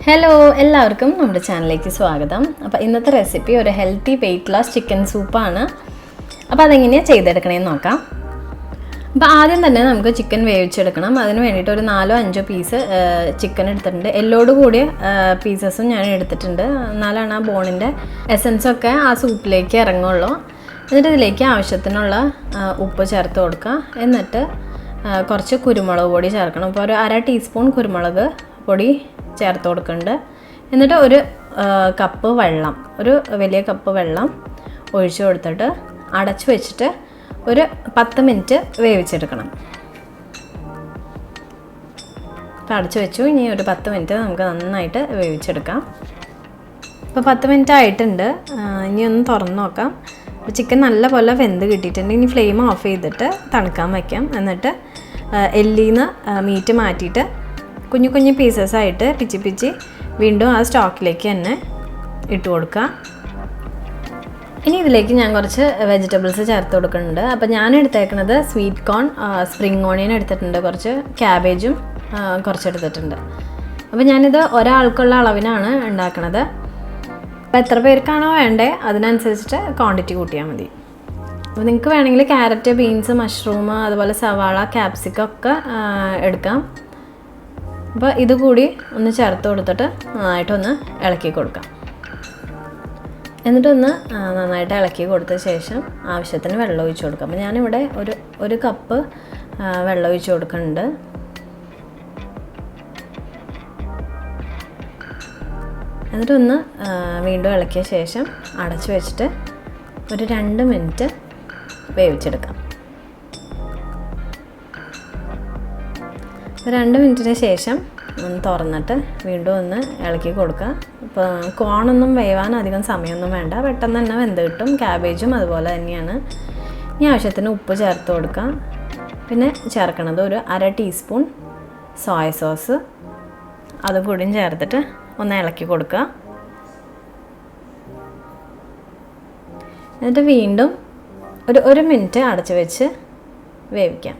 Hello എല്ലാവർക്കും നമ്മുടെ ചാനലിലേക്ക് സ്വാഗതം. അപ്പോൾ ഇന്നത്തെ റെസിപ്പി ഒരു ഹെൽത്തി വെയിറ്റ് ലോസ് ചിക്കൻ സൂപ്പാണ്. അപ്പോൾ അതെങ്ങനെയാണ് ചെയ്തെടുക്കണമെന്ന് നോക്കാം. അപ്പോൾ ആദ്യം തന്നെ നമുക്ക് ചിക്കൻ വേവിച്ചെടുക്കണം. അതിന് വേണ്ടിയിട്ട് ഒരു 4-5 പീസ് ചിക്കൻ എടുത്തിട്ടുണ്ട്. എല്ലോട് കൂടിയ പീസസും ഞാൻ എടുത്തിട്ടുണ്ട്. എന്നാലാണ് ആ ബോണിൻ്റെ എസൻസൊക്കെ ആ സൂപ്പിലേക്ക് ഇറങ്ങുള്ളൂ. എന്നിട്ട് ഇതിലേക്ക് ആവശ്യത്തിനുള്ള ഉപ്പ് ചേർത്ത് കൊടുക്കുക. എന്നിട്ട് കുറച്ച് കുരുമുളക് പൊടി ചേർക്കണം. അപ്പോൾ ഒരു 1/2 ടീസ്പൂൺ കുരുമുളക് പൊടി ചേർത്ത് കൊടുക്കുന്നുണ്ട്. എന്നിട്ട് ഒരു കപ്പ് വെള്ളം, ഒരു വലിയ കപ്പ് വെള്ളം ഒഴിച്ചു കൊടുത്തിട്ട് അടച്ചു വെച്ചിട്ട് ഒരു 10 മിനിറ്റ് വേവിച്ചെടുക്കണം. അപ്പോൾ അടച്ചു വെച്ചു. ഇനി ഒരു 10 മിനിറ്റ് നമുക്ക് നന്നായിട്ട് വേവിച്ചെടുക്കാം. ഇപ്പോൾ 10 മിനിറ്റ് ആയിട്ടുണ്ട്. ഇനി ഒന്ന് തുറന്ന് നോക്കാം. അപ്പോൾ ചിക്കൻ നല്ലപോലെ വെന്ത് കിട്ടിയിട്ടുണ്ട്. ഇനി ഫ്ലെയിം ഓഫ് ചെയ്തിട്ട് തണുക്കാൻ വയ്ക്കാം. എന്നിട്ട് എല്ലിന്ന് മീറ്റ് മാറ്റിയിട്ട് കുഞ്ഞു കുഞ്ഞു പീസസായിട്ട് പിച്ചി വീണ്ടും ആ സ്റ്റോക്കിലേക്ക് തന്നെ ഇട്ട് കൊടുക്കുക. ഇനി ഇതിലേക്ക് ഞാൻ കുറച്ച് വെജിറ്റബിൾസ് ചേർത്ത് കൊടുക്കുന്നുണ്ട്. അപ്പോൾ ഞാൻ എടുത്തേക്കുന്നത് സ്വീറ്റ് കോൺ, സ്പ്രിംഗ് ഓണിയൻ എടുത്തിട്ടുണ്ട്, കുറച്ച് ക്യാബേജും കുറച്ച് എടുത്തിട്ടുണ്ട്. അപ്പോൾ ഞാനിത് ഒരാൾക്കുള്ള അളവിനാണ് ഉണ്ടാക്കുന്നത്. അപ്പോൾ എത്ര പേർക്കാണോ വേണ്ടേ അതിനനുസരിച്ചിട്ട് ക്വാണ്ടിറ്റി കൂട്ടിയാൽ മതി. അപ്പോൾ നിങ്ങൾക്ക് വേണമെങ്കിൽ ക്യാരറ്റ്, ബീൻസ്, മഷ്റൂം, അതുപോലെ സവാള, ക്യാപ്സിക്കം ഒക്കെ എടുക്കാം. അപ്പോൾ ഇത് കൂടി ഒന്ന് ചേർത്ത് കൊടുത്തിട്ട് നന്നായിട്ടൊന്ന് ഇളക്കി കൊടുക്കാം. എന്നിട്ടൊന്ന് നന്നായിട്ട് ഇളക്കി കൊടുത്ത ശേഷം ആവശ്യത്തിന് വെള്ളം ഒഴിച്ച് കൊടുക്കാം. അപ്പോൾ ഞാനിവിടെ ഒരു കപ്പ് വെള്ളം ഒഴിച്ച് കൊടുക്കുന്നുണ്ട്. എന്നിട്ടൊന്ന് വീണ്ടും ഇളക്കിയ ശേഷം അടച്ചു വെച്ചിട്ട് ഒരു 2 മിനിറ്റ് വേവിച്ചെടുക്കാം. 2 മിനിറ്റിന് ശേഷം ഒന്ന് തുറന്നിട്ട് വീണ്ടും ഒന്ന് ഇളക്കി കൊടുക്കുക. ഇപ്പോൾ കോണൊന്നും വേവാൻ അധികം സമയമൊന്നും വേണ്ട, പെട്ടെന്ന് തന്നെ വെന്ത് കിട്ടും. ക്യാബേജും അതുപോലെ തന്നെയാണ്. ഇനി ആവശ്യത്തിന് ഉപ്പ് ചേർത്ത് കൊടുക്കുക. പിന്നെ ചേർക്കണത് ഒരു 1/2 ടീസ്പൂൺ സോയ സോസ്, അതും കൂടിയും ചേർത്തിട്ട് ഒന്ന് ഇളക്കി കൊടുക്കുക. എന്നിട്ട് വീണ്ടും ഒരു മിനിറ്റ് അടച്ച് വെച്ച് വേവിക്കാം.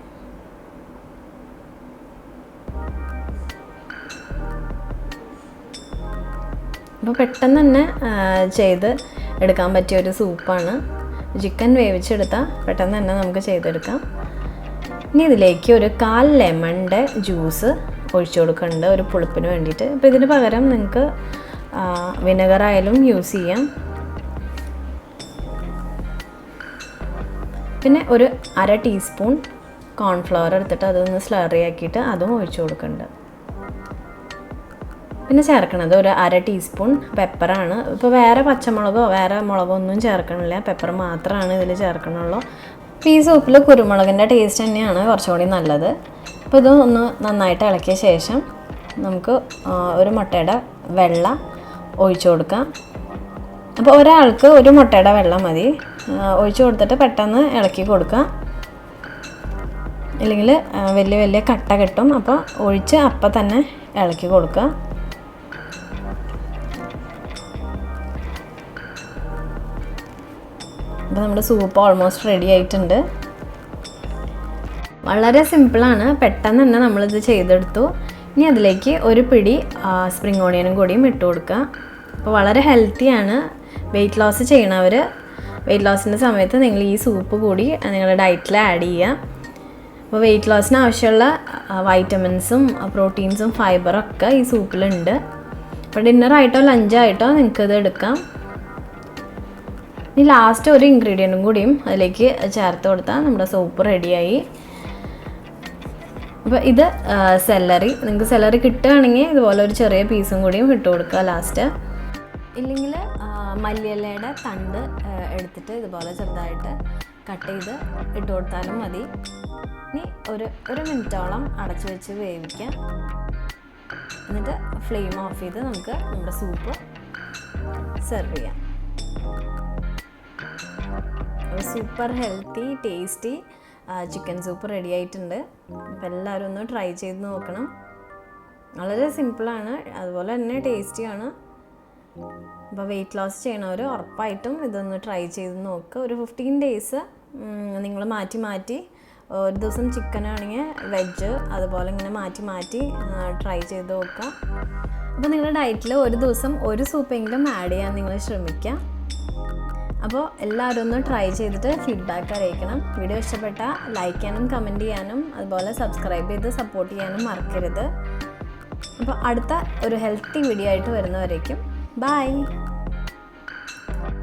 അപ്പോൾ പെട്ടെന്ന് തന്നെ ചെയ്ത് എടുക്കാൻ പറ്റിയ ഒരു സൂപ്പാണ്. ചിക്കൻ വേവിച്ചെടുത്താൽ പെട്ടെന്ന് തന്നെ നമുക്ക് ചെയ്തെടുക്കാം. ഇനി ഇതിലേക്ക് ഒരു 1/4 ലെമണിൻ്റെ ജ്യൂസ് ഒഴിച്ചു കൊടുക്കുന്നുണ്ട്, ഒരു പുളിപ്പിന് വേണ്ടിയിട്ട്. അപ്പോൾ ഇതിന് പകരം നിങ്ങൾക്ക് വിനെഗർ ആയാലും യൂസ് ചെയ്യാം. പിന്നെ ഒരു 1/2 ടീസ്പൂൺ കോൺഫ്ലവർ എടുത്തിട്ട് അതൊന്ന് സ്ലറി ആക്കിയിട്ട് അതും ഒഴിച്ചു കൊടുക്കുന്നുണ്ട്. പിന്നെ ചേർക്കണത് ഒരു 1/2 ടീസ്പൂൺ പെപ്പറാണ്. ഇപ്പോൾ വേറെ പച്ചമുളകോ വേറെ മുളകോ ഒന്നും ചേർക്കണില്ല, പെപ്പർ മാത്രമാണ് ഇതിൽ ചേർക്കണുള്ളൂ. അപ്പോൾ ഈ സൂപ്പിൽ കുരുമുളകിൻ്റെ ടേസ്റ്റ് തന്നെയാണ് കുറച്ചുകൂടി നല്ലത്. അപ്പോൾ ഇത് ഒന്ന് നന്നായിട്ട് ഇളക്കിയ ശേഷം നമുക്ക് ഒരു മുട്ടയുടെ വെള്ള ഒഴിച്ചു കൊടുക്കാം. അപ്പോൾ ഒരാൾക്ക് ഒരു മുട്ടയുടെ വെള്ളം മതി. ഒഴിച്ചു കൊടുത്തിട്ട് പെട്ടെന്ന് ഇളക്കി കൊടുക്കുക, ഇല്ലെങ്കിൽ വലിയ കട്ട കിട്ടും. അപ്പോൾ ഒഴിച്ച് അപ്പം തന്നെ ഇളക്കി കൊടുക്കുക. അപ്പോൾ നമ്മുടെ സൂപ്പ് ഓൾമോസ്റ്റ് റെഡി ആയിട്ടുണ്ട്. വളരെ സിമ്പിളാണ്, പെട്ടെന്ന് തന്നെ നമ്മളിത് ചെയ്തെടുത്തു. ഇനി അതിലേക്ക് ഒരു പിടി സ്പ്രിംഗ് ഓണിയനും കൂടിയും ഇട്ട് കൊടുക്കുക. അപ്പോൾ വളരെ ഹെൽത്തിയാണ്. വെയിറ്റ് ലോസ് ചെയ്യണവർ വെയിറ്റ് ലോസിൻ്റെ സമയത്ത് നിങ്ങൾ ഈ സൂപ്പ് കൂടി നിങ്ങളുടെ ഡയറ്റിൽ ആഡ് ചെയ്യുക. അപ്പോൾ വെയിറ്റ് ലോസിന് ആവശ്യമുള്ള വൈറ്റമിൻസും പ്രോട്ടീൻസും ഫൈബറൊക്കെ ഈ സൂപ്പിലുണ്ട്. അപ്പോൾ ഡിന്നറായിട്ടോ ലഞ്ചായിട്ടോ നിങ്ങൾക്കിത് എടുക്കാം. ഇനി ലാസ്റ്റ് ഒരു ഇൻഗ്രീഡിയൻറ്റും കൂടിയും അതിലേക്ക് ചേർത്ത് കൊടുത്താൽ നമ്മുടെ സൂപ്പ് റെഡിയായി. അപ്പോൾ ഇത് സെല്ലറി, നിങ്ങൾക്ക് സെല്ലറി കിട്ടുകയാണെങ്കിൽ ഇതുപോലെ ഒരു ചെറിയ പീസും കൂടിയും ഇട്ട് കൊടുക്കുക ലാസ്റ്റ്. ഇല്ലെങ്കിൽ മല്ലിയിലയുടെ തണ്ട് എടുത്തിട്ട് ഇതുപോലെ ചെറുതായിട്ട് കട്ട് ചെയ്ത് ഇട്ട് കൊടുത്താലും മതി. ഇനി ഒരു മിനിറ്റോളം അടച്ചു വെച്ച് വേവിക്കാം. എന്നിട്ട് ഫ്ലെയിം ഓഫ് ചെയ്ത് നമുക്ക് നമ്മുടെ സൂപ്പ് സെർവ് ചെയ്യാം. Super healthy tasty chicken soup ready ആയിട്ടുണ്ട്. അപ്പോൾ എല്ലാവരും ഒന്ന് ട്രൈ ചെയ്ത് നോക്കണം. വളരെ സിമ്പിളാണ്, അതുപോലെ തന്നെ ടേസ്റ്റിയാണ്. അപ്പോൾ വെയിറ്റ് ലോസ് ചെയ്യണവർ ഉറപ്പായിട്ടും ഇതൊന്ന് ട്രൈ ചെയ്ത് നോക്കുക. ഒരു 15 ഡേയ്സ് നിങ്ങൾ മാറ്റി ഒരു ദിവസം ചിക്കൻ ആണെങ്കിൽ വെജ് അതുപോലെ ഇങ്ങനെ മാറ്റി ട്രൈ ചെയ്ത് നോക്കുക. അപ്പോൾ നിങ്ങളുടെ ഡയറ്റിൽ ഒരു ദിവസം ഒരു സൂപ്പെങ്കിലും ആഡ് ചെയ്യാൻ നിങ്ങൾ ശ്രമിക്കുക. അപ്പോൾ എല്ലാവരും ഒന്ന് ട്രൈ ചെയ്തിട്ട് ഫീഡ്ബാക്ക് അറിയിക്കണം. വീഡിയോ ഇഷ്ടപ്പെട്ടാൽ ലൈക്ക് ചെയ്യാനും കമൻറ്റ് ചെയ്യാനും അതുപോലെ സബ്സ്ക്രൈബ് ചെയ്ത് സപ്പോർട്ട് ചെയ്യാനും മറക്കരുത്. അപ്പോൾ അടുത്ത ഒരു ഹെൽത്തി വീഡിയോ ആയിട്ട് വരുന്നവരേക്കും ബൈ.